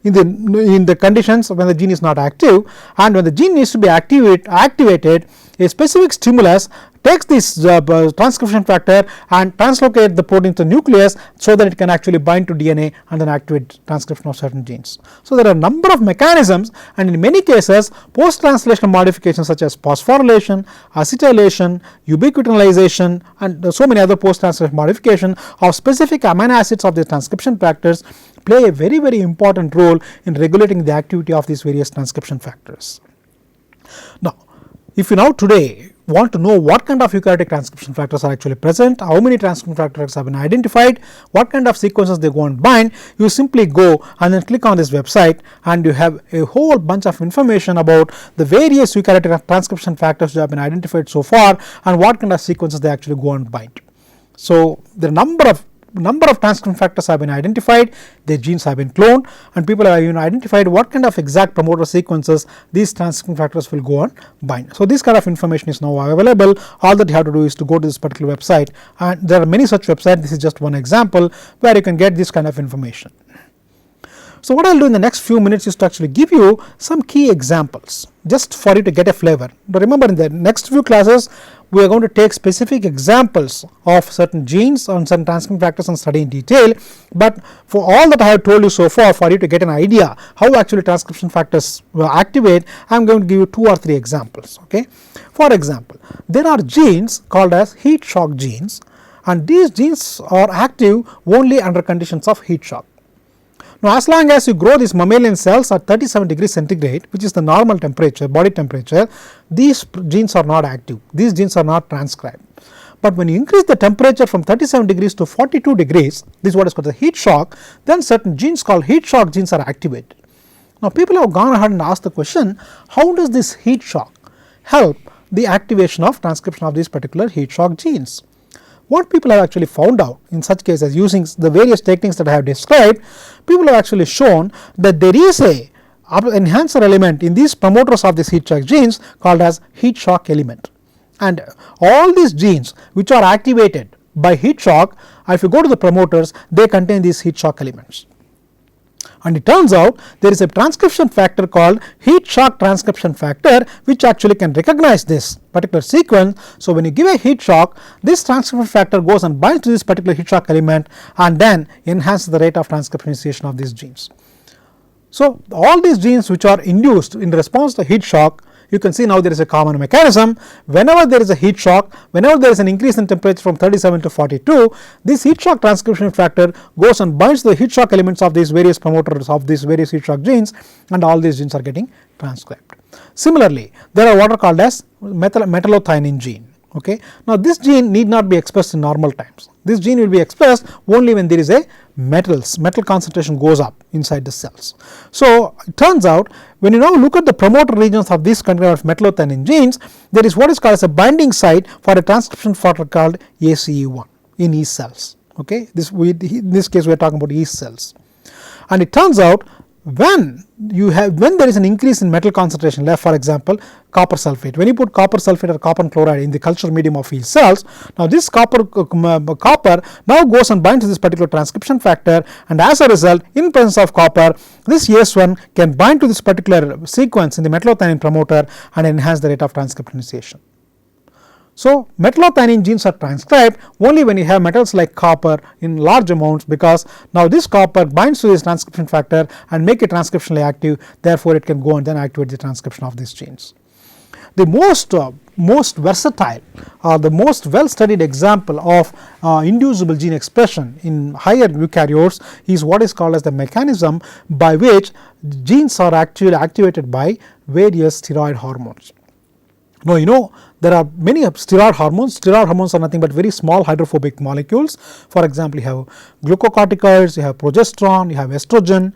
in the conditions when the gene is not active, and when the gene needs to be activated, a specific stimulus takes this transcription factor and translocate the protein to the nucleus so that it can actually bind to DNA and then activate transcription of certain genes. So, there are a number of mechanisms, and in many cases post-translational modifications such as phosphorylation, acetylation, ubiquitinylation, and so many other post-translational modification of specific amino acids of the transcription factors play a very, very important role in regulating the activity of these various transcription factors. Now, if you now today want to know what kind of eukaryotic transcription factors are actually present, how many transcription factors have been identified, what kind of sequences they go and bind, you simply go and then click on this website, and you have a whole bunch of information about the various eukaryotic transcription factors that have been identified so far and what kind of sequences they actually go and bind. So, the number of transcription factors have been identified, their genes have been cloned, and people have even identified what kind of exact promoter sequences these transcription factors will go and bind. So, this kind of information is now available. All that you have to do is to go to this particular website, and there are many such websites. This is just one example where you can get this kind of information. So, what I will do in the next few minutes is to actually give you some key examples just for you to get a flavor. But remember, in the next few classes we are going to take specific examples of certain genes and certain transcription factors and study in detail, but for all that I have told you so far, for you to get an idea how actually transcription factors will activate, I am going to give you 2 or 3 examples. Okay. For example, there are genes called as heat shock genes, and these genes are active only under conditions of heat shock. Now, as long as you grow these mammalian cells at 37 degrees centigrade, which is the normal temperature, body temperature, these genes are not active, these genes are not transcribed. But when you increase the temperature from 37 degrees to 42 degrees, this is what is called the heat shock, then certain genes called heat shock genes are activated. Now, people have gone ahead and asked the question, how does this heat shock help the activation of transcription of these particular heat shock genes? What people have actually found out in such cases, using the various techniques that I have described, people have actually shown that there is a enhancer element in these promoters of these heat shock genes called as heat shock element, and all these genes which are activated by heat shock, if you go to the promoters, they contain these heat shock elements. And it turns out there is a transcription factor called heat shock transcription factor, which actually can recognize this particular sequence. So, when you give a heat shock, this transcription factor goes and binds to this particular heat shock element and then enhances the rate of transcription initiation of these genes. So, all these genes which are induced in response to heat shock you can see now there is a common mechanism. Whenever there is a heat shock, whenever there is an increase in temperature from 37 to 42, this heat shock transcription factor goes and binds to the heat shock elements of these various promoters of these various heat shock genes, and all these genes are getting transcribed. Similarly, there are what are called as metallothionein gene. Okay. Now, this gene need not be expressed in normal times. This gene will be expressed only when there is a metal concentration goes up inside the cells. So, it turns out when you now look at the promoter regions of these kind of metallothionein genes, there is what is called as a binding site for a transcription factor called ACE1 in yeast cells. Okay. In this case we are talking about yeast cells, and it turns out when there is an increase in metal concentration, like for example copper sulfate, when you put copper sulfate or copper chloride in the culture medium of yeast cells, now this copper now goes and binds to this particular transcription factor, and as a result, in presence of copper, this AS1 can bind to this particular sequence in the metallothionein promoter and enhance the rate of transcription initiation. So, metallothionein genes are transcribed only when you have metals like copper in large amounts, because now this copper binds to this transcription factor and make it transcriptionally active, therefore, it can go and then activate the transcription of these genes. The most versatile or the most well studied example of inducible gene expression in higher eukaryotes is what is called as the mechanism by which genes are actually activated by various steroid hormones. Now, you know there are many steroid hormones. Steroid hormones are nothing but very small hydrophobic molecules. For example, you have glucocorticoids, you have progesterone, you have estrogen,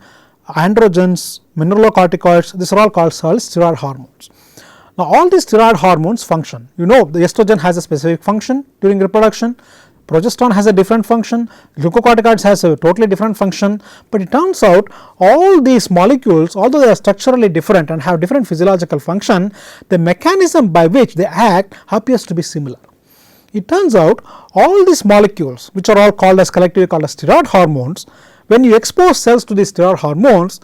androgens, mineralocorticoids. These are all called steroid hormones. Now, all these steroid hormones function. You know the estrogen has a specific function during reproduction. Progesterone has a different function, glucocorticoids has a totally different function, but it turns out all these molecules, although they are structurally different and have different physiological function, the mechanism by which they act appears to be similar. It turns out all these molecules, which are all called as collectively called as steroid hormones, when you expose cells to these steroid hormones,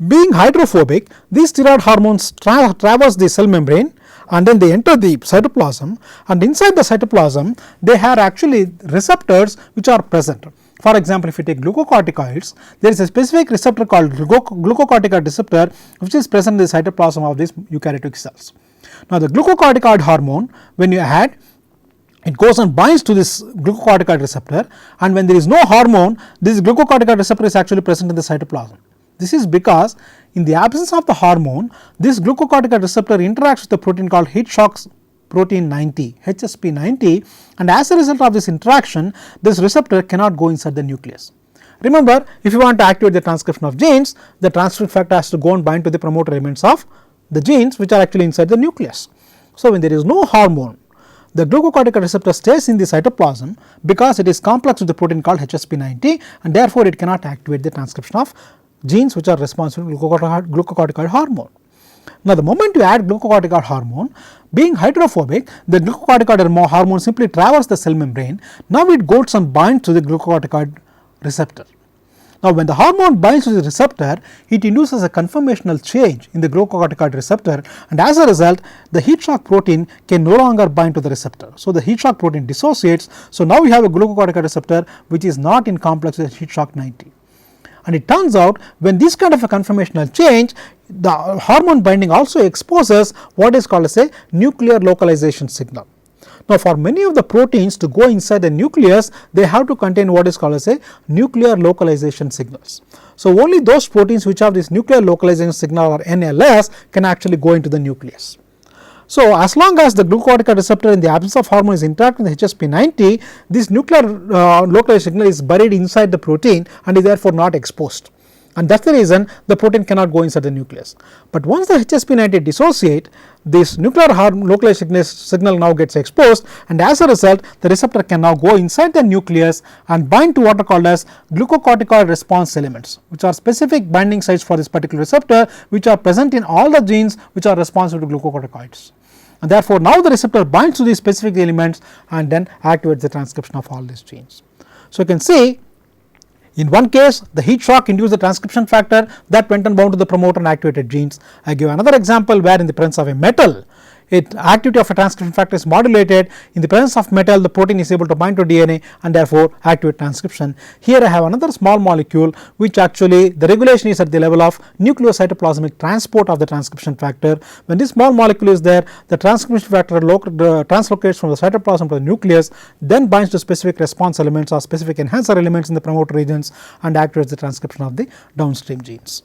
being hydrophobic, these steroid hormones traverse the cell membrane and then they enter the cytoplasm, and inside the cytoplasm they have actually receptors which are present. For example, if you take glucocorticoids, there is a specific receptor called glucocorticoid receptor which is present in the cytoplasm of these eukaryotic cells. Now, the glucocorticoid hormone, when you add, it goes and binds to this glucocorticoid receptor, and when there is no hormone, this glucocorticoid receptor is actually present in the cytoplasm. This is because in the absence of the hormone, this glucocorticoid receptor interacts with the protein called heat shock protein 90, HSP90, and as a result of this interaction, this receptor cannot go inside the nucleus. Remember, if you want to activate the transcription of genes, the transcription factor has to go and bind to the promoter elements of the genes which are actually inside the nucleus. So, when there is no hormone, the glucocorticoid receptor stays in the cytoplasm because it is complex with the protein called HSP90, and therefore, it cannot activate the transcription of genes which are responsible for glucocorticoid hormone. Now, the moment you add glucocorticoid hormone, being hydrophobic, the glucocorticoid hormone simply traverses the cell membrane. Now, it goes and binds to the glucocorticoid receptor. Now, when the hormone binds to the receptor, it induces a conformational change in the glucocorticoid receptor, and as a result, the heat shock protein can no longer bind to the receptor. So, the heat shock protein dissociates. So, now we have a glucocorticoid receptor which is not in complex with heat shock 90. And it turns out when this kind of a conformational change, the hormone binding also exposes what is called as a nuclear localization signal. Now, for many of the proteins to go inside the nucleus, they have to contain what is called as a nuclear localization signals. So, only those proteins which have this nuclear localization signal or NLS can actually go into the nucleus. So, as long as the glucocorticoid receptor in the absence of hormone is interacting with HSP90, this nuclear localization signal is buried inside the protein and is therefore not exposed, and that is the reason the protein cannot go inside the nucleus. But once the HSP90 dissociate, this nuclear localization signal now gets exposed, and as a result the receptor can now go inside the nucleus and bind to what are called as glucocorticoid response elements, which are specific binding sites for this particular receptor which are present in all the genes which are responsible to glucocorticoids. And therefore, now the receptor binds to these specific elements and then activates the transcription of all these genes. So, you can see in one case the heat shock induced the transcription factor that went and bound to the promoter and activated genes. I give another example where in the presence of a metal, activity of a transcription factor is modulated. In the presence of metal, the protein is able to bind to DNA and therefore activate transcription. Here I have another small molecule which actually the regulation is at the level of nucleocytoplasmic transport of the transcription factor. When this small molecule is there, the transcription factor translocates from the cytoplasm to the nucleus, then binds to specific response elements or specific enhancer elements in the promoter regions and activates the transcription of the downstream genes.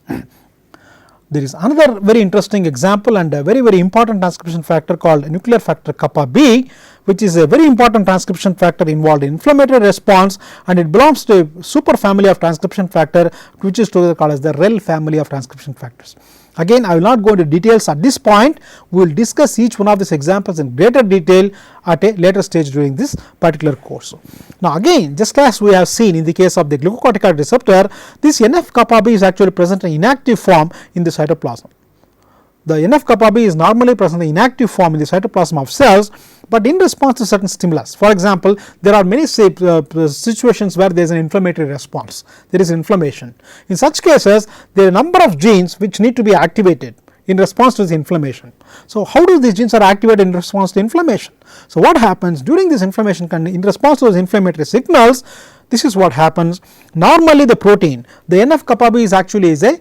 There is another very interesting example and a very important transcription factor called nuclear factor Kappa-B, which is a very important transcription factor involved in inflammatory response, and it belongs to a super family of transcription factor which is together called as the REL family of transcription factors. Again, I will not go into details at this point. We will discuss each one of these examples in greater detail at a later stage during this particular course. Now again, just as we have seen in the case of the glucocorticoid receptor, this NF-kappa-B is actually present in inactive form in the cytoplasm. The NF-kappa-B is normally present in inactive form in the cytoplasm of cells, but in response to certain stimulus. For example, there are many situations where there is an inflammatory response, there is inflammation. In such cases, there are a number of genes which need to be activated in response to this inflammation. So how do these genes are activated in response to inflammation? So what happens during this inflammation, in response to those inflammatory signals, this is what happens. Normally the protein, the NF-kappa-B is actually a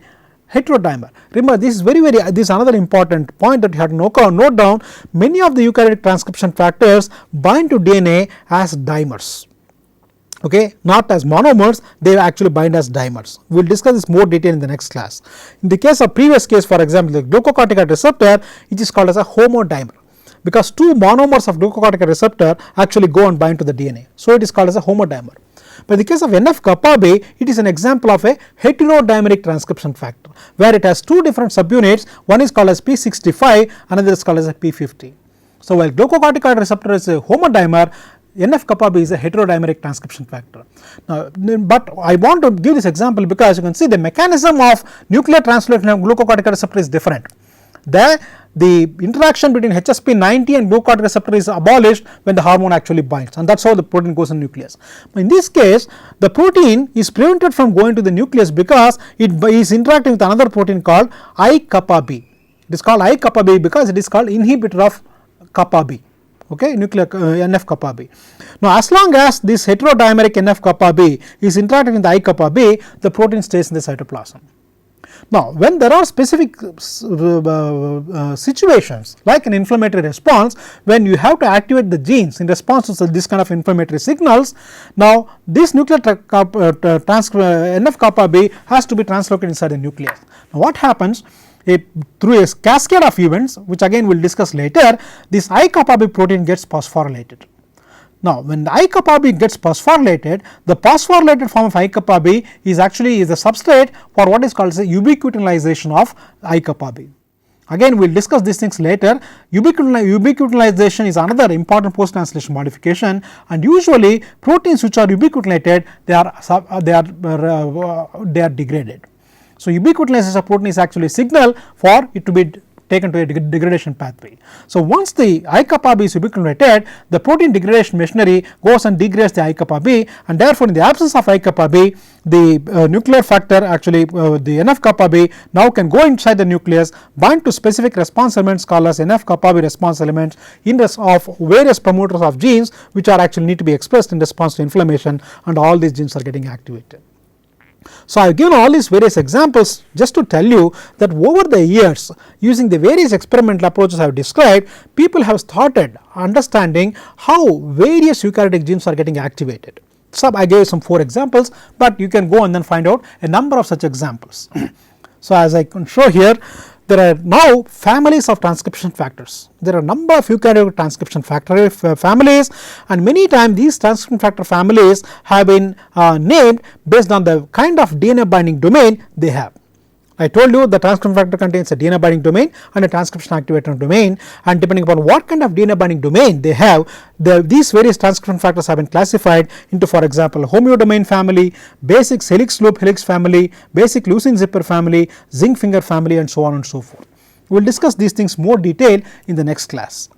heterodimer. Remember, this is this is another important point that you have to note down. Many of the eukaryotic transcription factors bind to DNA as dimers, okay, not as monomers, they actually bind as dimers. We will discuss this more detail in the next class. In the case of previous case, for example, the glucocorticoid receptor, it is called as a homodimer, because two monomers of glucocorticoid receptor actually go and bind to the DNA, so it is called as a homodimer. But in the case of NF-kappa-B, it is an example of a heterodimeric transcription factor, where it has two different subunits, one is called as P65, another is called as a P50. So while glucocorticoid receptor is a homodimer, NF-kappa-B is a heterodimeric transcription factor. Now, but I want to give this example because you can see the mechanism of nuclear translation of glucocorticoid receptor is different. The interaction between HSP90 and glucocorticoid receptor is abolished when the hormone actually binds, and that is how the protein goes in the nucleus. But in this case, the protein is prevented from going to the nucleus because it is interacting with another protein called I-kappa-B. It is called I-kappa-B because it is called inhibitor of Kappa-B, okay, nuclear NF-kappa-B. Now as long as this heterodimeric NF-kappa-B is interacting with the I-kappa-B, the protein stays in the cytoplasm. Now when there are specific situations like an inflammatory response, when you have to activate the genes in response to this kind of inflammatory signals, now this nuclear NF-kappa-B has to be translocated inside the nucleus. Now what happens? Through a cascade of events, which again we will discuss later, this I-kappa-B protein gets phosphorylated. Now when the I-kappa-B gets phosphorylated, the phosphorylated form of I-kappa-B is actually the substrate for what is called as a ubiquitinylation of I-kappa-B. Again we will discuss these things later. Ubiquitinylation is another important post translation modification, and usually proteins which are ubiquitinated, they are degraded. So ubiquitinylation of protein is actually a signal for it to be taken to a degradation pathway. So once the I-kappa-B is ubiquitinated, the protein degradation machinery goes and degrades the I-kappa-B, and therefore in the absence of I-kappa-B, the nuclear factor actually the NF-kappa-B now can go inside the nucleus, bind to specific response elements called as NF-kappa-B response elements of various promoters of genes which are actually need to be expressed in response to inflammation, and all these genes are getting activated. So I have given all these various examples just to tell you that over the years, using the various experimental approaches I have described, people have started understanding how various eukaryotic genes are getting activated. So I gave some 4 examples, but you can go and then find out a number of such examples. So as I can show here, there are now families of transcription factors. There are a number of eukaryotic transcription factor families, and many times these transcription factor families have been named based on the kind of DNA binding domain they have. I told you the transcription factor contains a DNA binding domain and a transcription activator domain, and depending upon what kind of DNA binding domain they have, these various transcription factors have been classified into, for example, homeodomain family, basic helix loop helix family, basic leucine zipper family, zinc finger family, and so on and so forth. We will discuss these things more detail in the next class.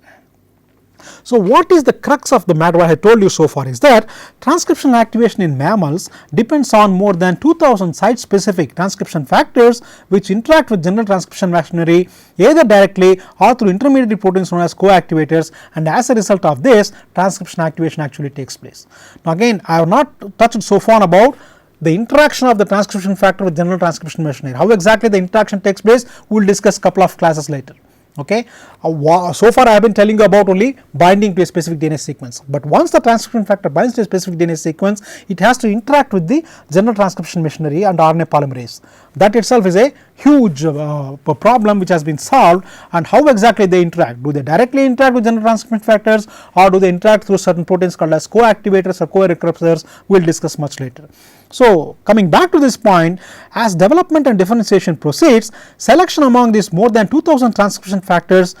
So what is the crux of the matter what I told you so far is that transcriptional activation in mammals depends on more than 2000 site specific transcription factors which interact with general transcription machinery either directly or through intermediary proteins known as co-activators, and as a result of this transcription activation actually takes place. Now again, I have not touched so far about the interaction of the transcription factor with general transcription machinery. How exactly the interaction takes place we will discuss couple of classes later. Okay. So far I have been telling you about only binding to a specific DNA sequence, but once the transcription factor binds to a specific DNA sequence, it has to interact with the general transcription machinery and RNA polymerase. That itself is a huge problem which has been solved. And how exactly they interact? Do they directly interact with general transcription factors, or do they interact through certain proteins called as co-activators or co-recruiters? We will discuss much later. So coming back to this point, as development and differentiation proceeds, selection among these more than 2000 transcription factors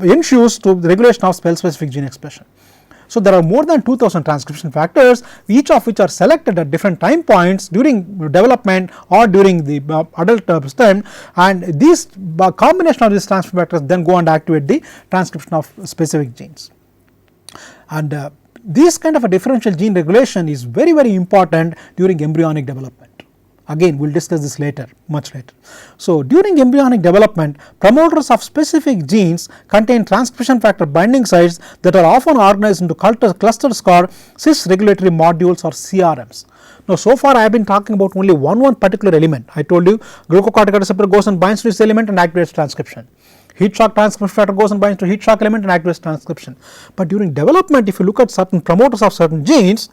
ensues to the regulation of cell specific gene expression. So there are more than 2000 transcription factors, each of which are selected at different time points during development or during the adult stem, and these combination of these transcription factors then go and activate the transcription of specific genes. And this kind of a differential gene regulation is very important during embryonic development. Again we will discuss this later, much later. So during embryonic development, promoters of specific genes contain transcription factor binding sites that are often organized into clusters called cis regulatory modules or CRMs. Now so far I have been talking about only one particular element. I told you glucocorticoid receptor goes and binds to this element and activates transcription. Heat shock transcription factor goes and binds to heat shock element and activates transcription. But during development, if you look at certain promoters of certain genes,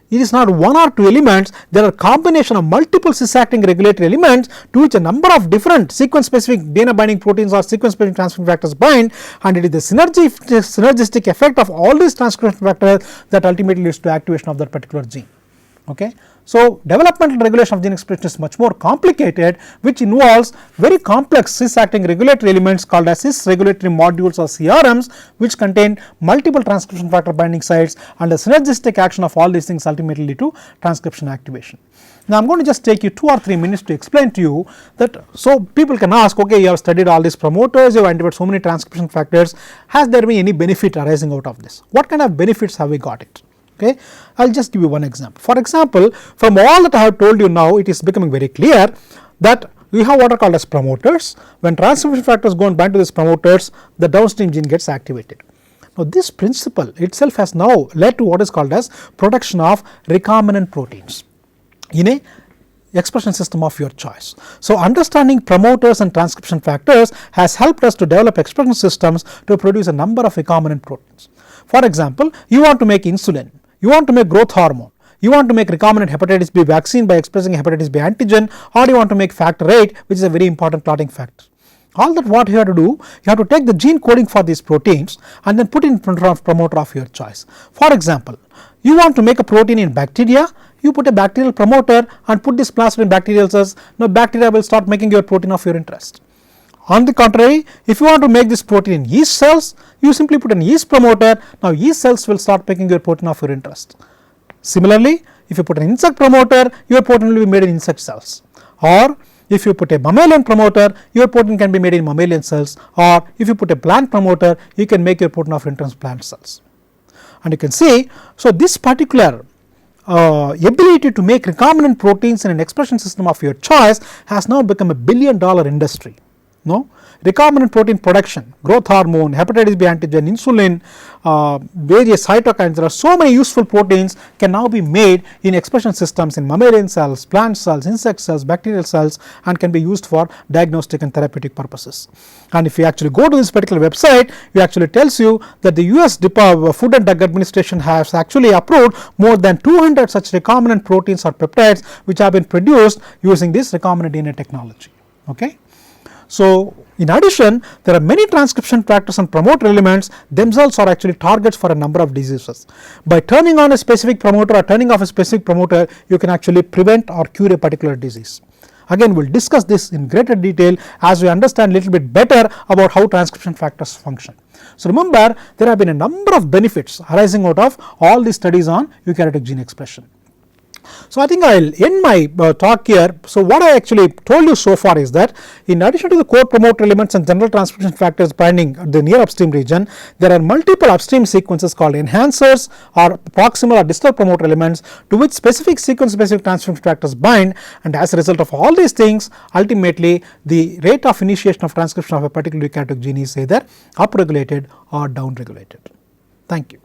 it is not one or two elements, there are combination of multiple cis-acting regulatory elements to which a number of different sequence specific DNA binding proteins or sequence specific transcription factors bind, and it is the synergistic effect of all these transcription factors that ultimately leads to activation of that particular gene. Okay. So developmental regulation of gene expression is much more complicated, which involves very complex cis-acting regulatory elements called as cis regulatory modules or CRMs, which contain multiple transcription factor binding sites, and the synergistic action of all these things ultimately lead to transcription activation. Now I am going to just take you 2 or 3 minutes to explain to you that, so people can ask, okay, you have studied all these promoters, you have activated so many transcription factors, has there been any benefit arising out of this? What kind of benefits have we got it? Okay. I will just give you one example. For example, from all that I have told you now, it is becoming very clear that we have what are called as promoters. When transcription factors go and bind to these promoters, the downstream gene gets activated. Now this principle itself has now led to what is called as production of recombinant proteins in a expression system of your choice. So understanding promoters and transcription factors has helped us to develop expression systems to produce a number of recombinant proteins. For example, you want to make insulin, you want to make growth hormone, you want to make recombinant hepatitis B vaccine by expressing hepatitis B antigen, or you want to make factor VIII, which is a very important clotting factor. All that what you have to do, you have to take the gene coding for these proteins and then put in front of promoter of your choice. For example, you want to make a protein in bacteria, you put a bacterial promoter and put this plasmid in bacterial cells, now bacteria will start making your protein of your interest. On the contrary, if you want to make this protein in yeast cells, you simply put an yeast promoter, now yeast cells will start making your protein of your interest. Similarly, if you put an insect promoter, your protein will be made in insect cells, or if you put a mammalian promoter, your protein can be made in mammalian cells, or if you put a plant promoter, you can make your protein of interest plant cells. And you can see, so this particular ability to make recombinant proteins in an expression system of your choice has now become a $1 billion industry. No, recombinant protein production, growth hormone, hepatitis B antigen, insulin, various cytokines, there are so many useful proteins can now be made in expression systems in mammalian cells, plant cells, insect cells, bacterial cells, and can be used for diagnostic and therapeutic purposes. And if you actually go to this particular website, it actually tells you that the US Food and Drug Administration has actually approved more than 200 such recombinant proteins or peptides which have been produced using this recombinant DNA technology. Okay. So in addition, there are many transcription factors and promoter elements themselves are actually targets for a number of diseases. By turning on a specific promoter or turning off a specific promoter, you can actually prevent or cure a particular disease. Again, we will discuss this in greater detail as we understand a little bit better about how transcription factors function. So remember, there have been a number of benefits arising out of all these studies on eukaryotic gene expression. So, I think I will end my talk here. So, what I actually told you so far is that in addition to the core promoter elements and general transcription factors binding at the near upstream region, there are multiple upstream sequences called enhancers or proximal or distal promoter elements to which specific sequence specific transcription factors bind, and as a result of all these things, ultimately the rate of initiation of transcription of a particular eukaryotic gene is either upregulated or downregulated. Thank you.